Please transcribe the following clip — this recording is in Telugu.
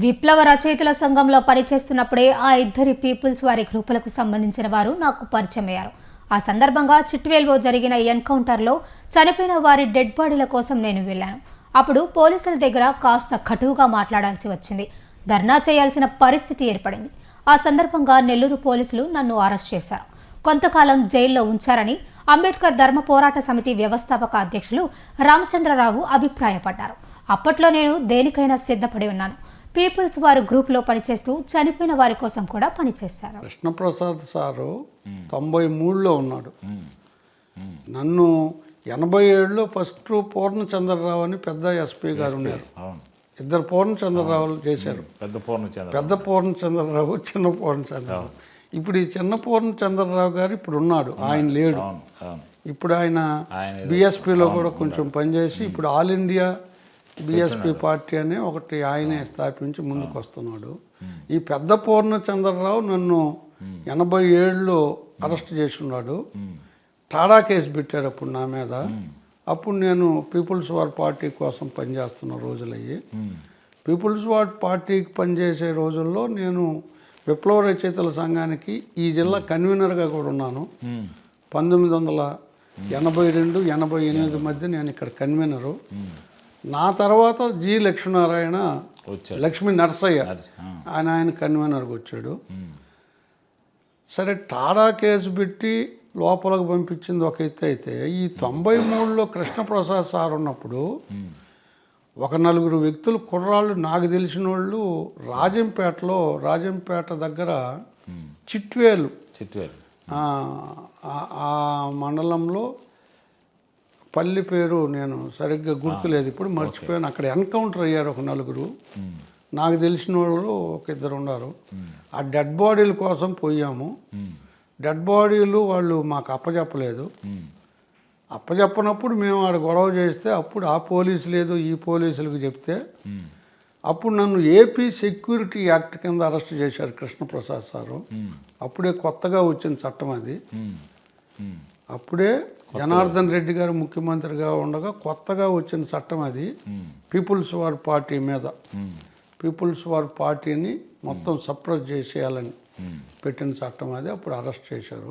విప్లవ రచయితల సంఘంలో పనిచేస్తున్నప్పుడే ఆ ఇద్దరి పీపుల్స్ వారి గ్రూపులకు సంబంధించిన వారు నాకు పరిచయమయ్యారు. ఆ సందర్భంగా చిట్వేల్లో జరిగిన ఎన్కౌంటర్లో చనిపోయిన వారి డెడ్ బాడీల కోసం నేను వెళ్ళాను. అప్పుడు పోలీసుల దగ్గర కాస్త కటువుగా మాట్లాడాల్సి వచ్చింది. ధర్నా చేయాల్సిన పరిస్థితి ఏర్పడింది. ఆ సందర్భంగా నెల్లూరు పోలీసులు నన్ను అరెస్ట్ చేశారు. కొంతకాలం జైల్లో ఉంచారని అంబేద్కర్ ధర్మ పోరాట సమితి వ్యవస్థాపక అధ్యక్షులు రామచంద్రరావు అభిప్రాయపడ్డారు. అప్పట్లో నేను దేనికైనా సిద్ధపడి ఉన్నాను. పీపుల్స్ వారు గ్రూప్లో పనిచేస్తూ చనిపోయిన వారి కోసం కూడా పనిచేశారు. కృష్ణప్రసాద్ సారు 93లో ఉన్నాడు. నన్ను 87లో ఫస్ట్ పూర్ణచంద్రరావు అని పెద్ద ఎస్పీ గారు ఉన్నారు. ఇద్దరు పూర్ణచంద్రరావులు చేశారు. పెద్ద పూర్ణచంద్రరావు, చిన్న పూర్ణచంద్రరావు. ఇప్పుడు ఈ చిన్న పూర్ణచంద్రరావు గారు ఇప్పుడు ఉన్నాడు, ఆయన లేడు. ఇప్పుడు ఆయన బిఎస్పీలో కూడా కొంచెం పనిచేసి ఇప్పుడు ఆల్ ఇండియా బిఎస్పీ పార్టీ అనే ఒకటి ఆయనే స్థాపించి ముందుకు వస్తున్నాడు. ఈ పెద్ద పూర్ణచంద్రరావు నన్ను 87లో అరెస్ట్ చేసి ఉన్నాడు. టాడా కేసు పెట్టారు అప్పుడు నా మీద. అప్పుడు నేను పీపుల్స్ వార్ పార్టీ కోసం పనిచేస్తున్న రోజులయ్యి. పీపుల్స్ వార్ పార్టీకి పనిచేసే రోజుల్లో నేను విప్లవ రచయితల సంఘానికి ఈ జిల్లా కన్వీనర్గా కూడా ఉన్నాను. 1982, 88 మధ్య నేను ఇక్కడ కన్వీనరు. నా తర్వాత జి లక్ష్మీనారాయణ, లక్ష్మీ నరసయ్య ఆయన కన్వీనర్కి వచ్చాడు. సరే, టాడా కేసు పెట్టి లోపలికి పంపించింది ఒక ఎత్తు అయితే, ఈ 93లో కృష్ణప్రసాద్ సార్ ఉన్నప్పుడు ఒక నలుగురు వ్యక్తులు కుర్రాళ్ళు నాకు తెలిసిన వాళ్ళు రాజంపేట దగ్గర చిట్వేలు ఆ మండలంలో పల్లి పేరు నేను సరిగ్గా గుర్తులేదు, ఇప్పుడు మర్చిపోయాను. అక్కడ ఎన్కౌంటర్ అయ్యారు ఒక నలుగురు. నాకు తెలిసిన వాళ్ళు ఒక ఇద్దరు ఉన్నారు. ఆ డెడ్ బాడీల కోసం పోయాము. డెడ్ బాడీలు వాళ్ళు మాకు అప్పచెప్పలేదు. అప్పచెప్పనప్పుడు మేము ఆడ గొడవ చేస్తే అప్పుడు ఆ పోలీసు లేదు ఈ పోలీసులకు చెప్తే అప్పుడు నన్ను ఏపీ సెక్యూరిటీ యాక్ట్ కింద అరెస్ట్ చేశారు కృష్ణప్రసాద్ సారు. అప్పుడే కొత్తగా వచ్చిన చట్టం అది. అప్పుడే జనార్దన్ రెడ్డి గారు ముఖ్యమంత్రిగా ఉండగా కొత్తగా వచ్చిన చట్టం అది. పీపుల్స్ వార్ పార్టీ మీద, పీపుల్స్ వార్ పార్టీని మొత్తం సప్రెస్ చేసేయాలని పెట్టిన చట్టం అది. అప్పుడు అరెస్ట్ చేశారు.